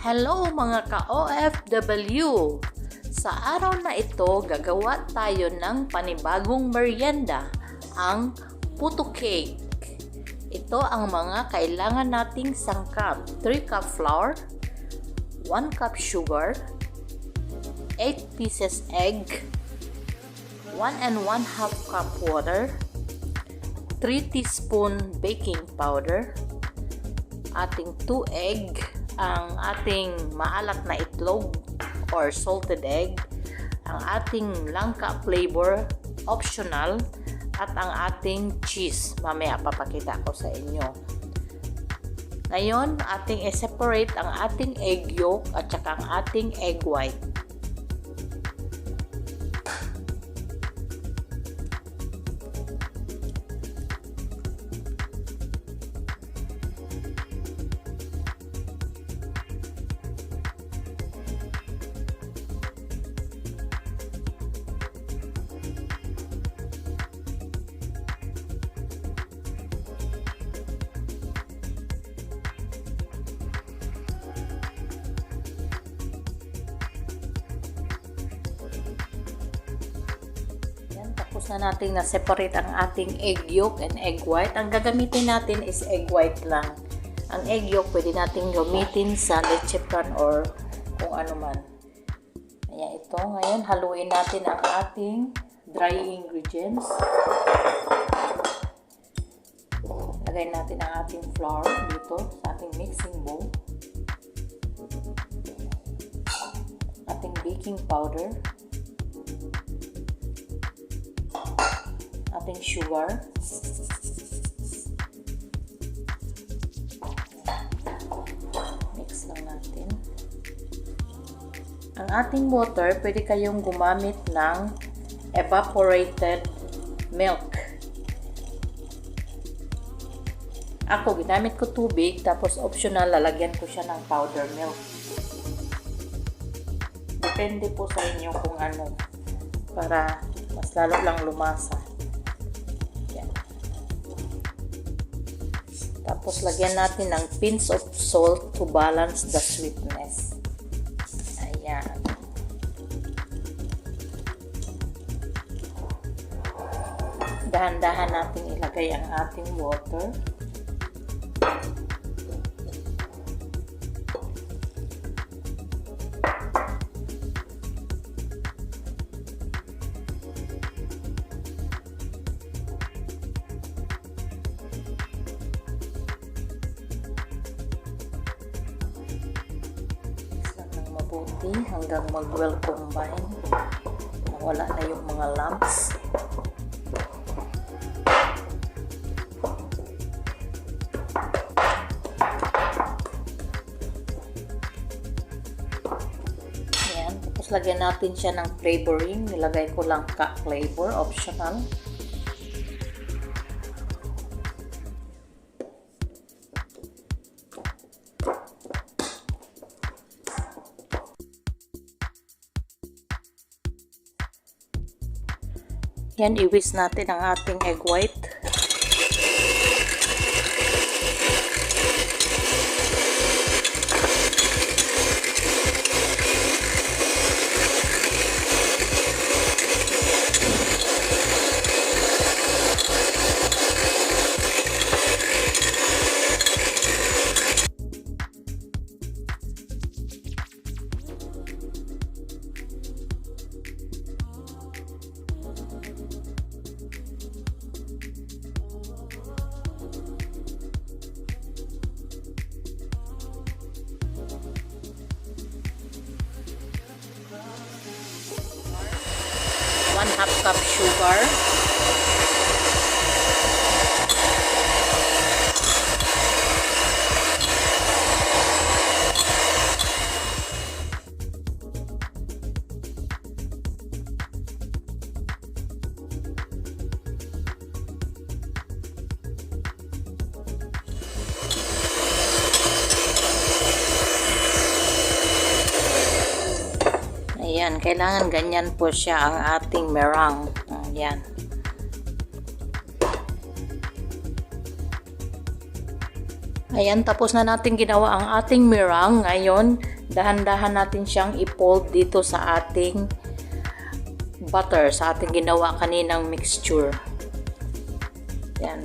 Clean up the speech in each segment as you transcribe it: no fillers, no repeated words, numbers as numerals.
Hello mga ka-OFW! Sa araw na ito, gagawa tayo ng panibagong merienda, ang puto cake. Ito ang mga kailangan nating sangkap: 3 cup flour, 1 cup sugar, 8 pieces egg, 1 and 1/2 cup water, 3 teaspoon baking powder, ating 2 egg, ang ating maalat na itlog or salted egg, ang ating langka flavor, optional, at ang ating cheese. Mamaya papakita ko sa inyo. Ngayon, ating i-separate ang ating egg yolk at saka ang ating egg white. Tapos na natin na-separate ang ating egg yolk and egg white. Ang gagamitin natin is egg white lang. Ang egg yolk pwede natin gamitin sa leche plan or kung ano man. Ayan, ito. Ngayon, haluin natin ang ating dry ingredients. Lagay natin ang ating flour dito sa ating mixing bowl. Ating baking powder. Ating sugar, mix lang natin. Ang ating water, pwede kayong gumamit ng evaporated milk. Ako, ginamit ko tubig, tapos optional, lalagyan ko siya ng powder milk. Depende po sa inyo kung ano, para mas lalo lang lumasa. Tapos, lagyan natin ng pinch of salt to balance the sweetness. Ayan. Dahan-dahan natin ilagay ang ating water. Mabuti hanggang mag-well combine. Wala na yung mga lumps. Ayan. Tapos lagyan natin siya ng flavoring. Nilagay ko lang ka flavor, optional. Yan, i-whisk natin ang ating egg white. One half cup sugar, ayan, kailangan ganyan po siya ang ating meringue. Ayan. Ayan, tapos na natin ginawa ang ating meringue. Ngayon, dahan-dahan natin siyang i-fold dito sa ating butter, sa ating ginawa kaninang mixture. Yan.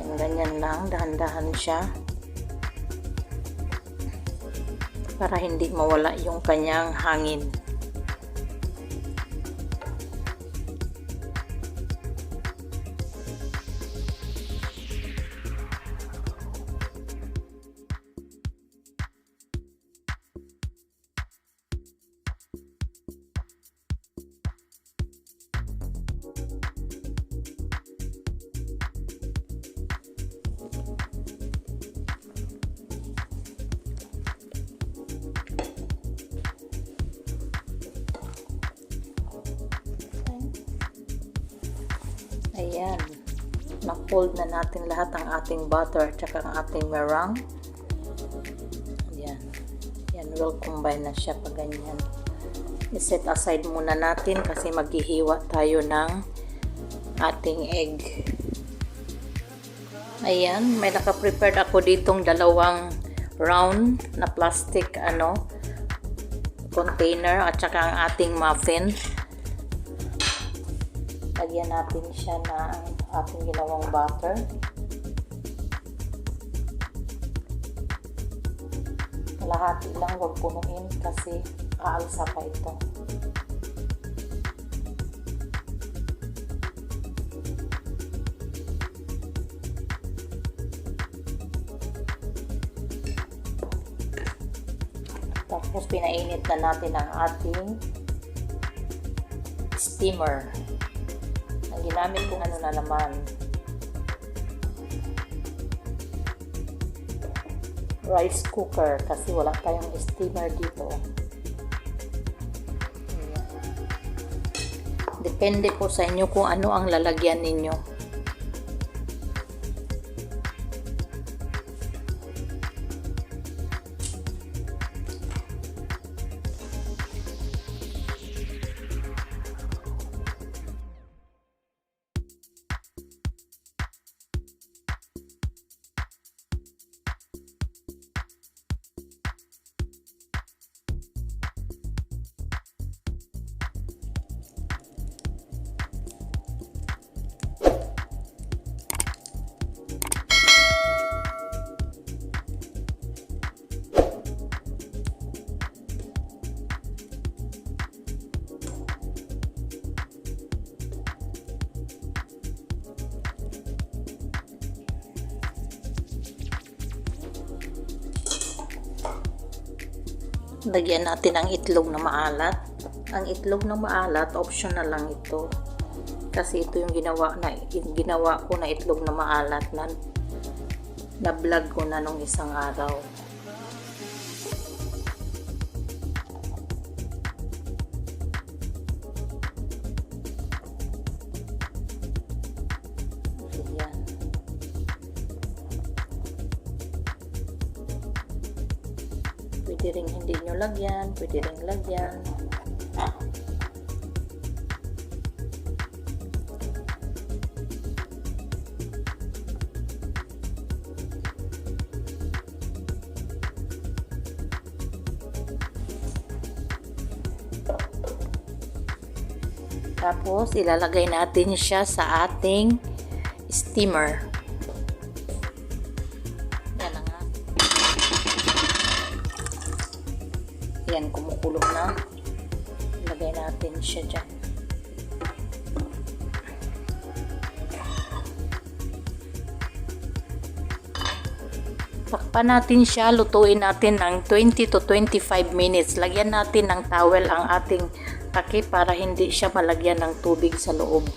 Yan, ganyan lang. Dahan-dahan siya. Para hindi mawala yung kanyang hangin. Ayan, na-fold na natin lahat ang ating butter at saka ang ating meringue. Ayan, yan, will combine na siya pag ganyan. I-set aside muna natin kasi maghihiwa tayo ng ating egg. Ayan, may naka-prepared ako ditong dalawang round na plastic container at saka ang ating muffin. Lagyan natin siya ng ating ginawang butter. Kalahati lang, huwag punuin kasi aalsa pa ito. Tapos pinainit na natin ang ating steamer. Ang ginamit kong na naman, rice cooker kasi wala tayong steamer dito. Ayan. Depende po sa inyo kung ano ang lalagyan ninyo. Lagyan natin ang itlog na maalat. Ang itlog na maalat, optional lang ito. Kasi ito yung ginawa ko na itlog na maalat na vlog ko na nung isang araw. Ayan. Pwede rin hindi nyo lagyan, pwede rin lagyan. Tapos ilalagay natin siya sa ating steamer. Yan, kumukulong na. Lagay natin siya dyan. Takpan natin siya, lutuin natin ng 20 to 25 minutes. Lagyan natin ng towel ang ating takip para hindi siya malagyan ng tubig sa loob.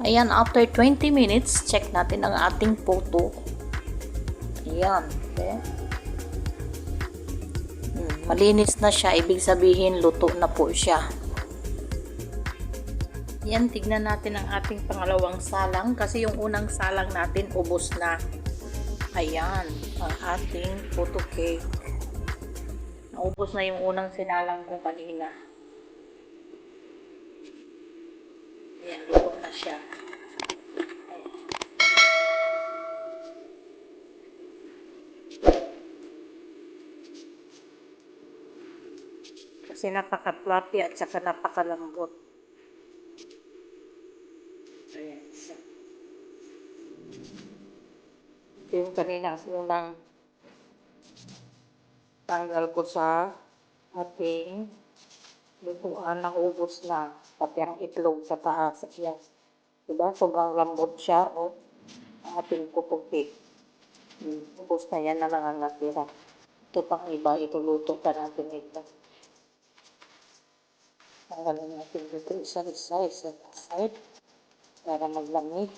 Ayan, after 20 minutes, check natin ang ating puto. Ayan. Okay. Malinis na siya, ibig sabihin luto na po siya. Yan, tignan natin ang ating pangalawang salang kasi yung unang salang natin ubos na. Ayan, ang ating puto cake. Naubos na yung unang sinalang ko kanina. Ayan, luto na siya. Kasi napaka-fluffy at saka napakalambot. Ayan siya. Yung kanina unang tanggal ko sa ating lutuan ng ubos na. Pati ang itlog sa taas. Ayan. Diba? Sobrang lambot siya. O, ang ating puto cake. Ubos na yan na nangangatira. Ito pang iba. Ituluto pa natin ito. Tanggalin natin dito isa-isa side para maglamig.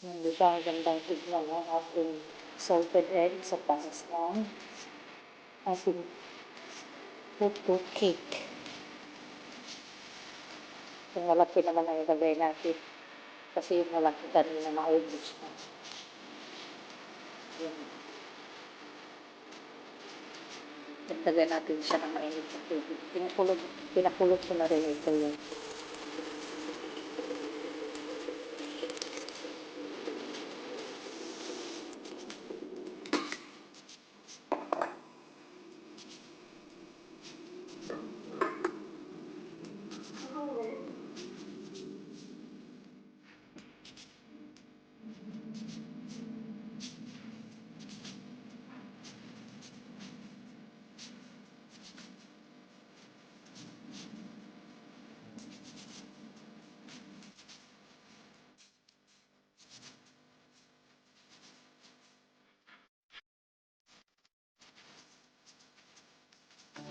Dito ang gandang tignan ng ating salted egg sa taas ng ating puto cake. Yung malaki naman ang ilagay natin kasi yung malaki kanina naubos na. Yan. Nagtagay natin siya ng mainit sa tubig. Pinapulot ko na rin ito yun.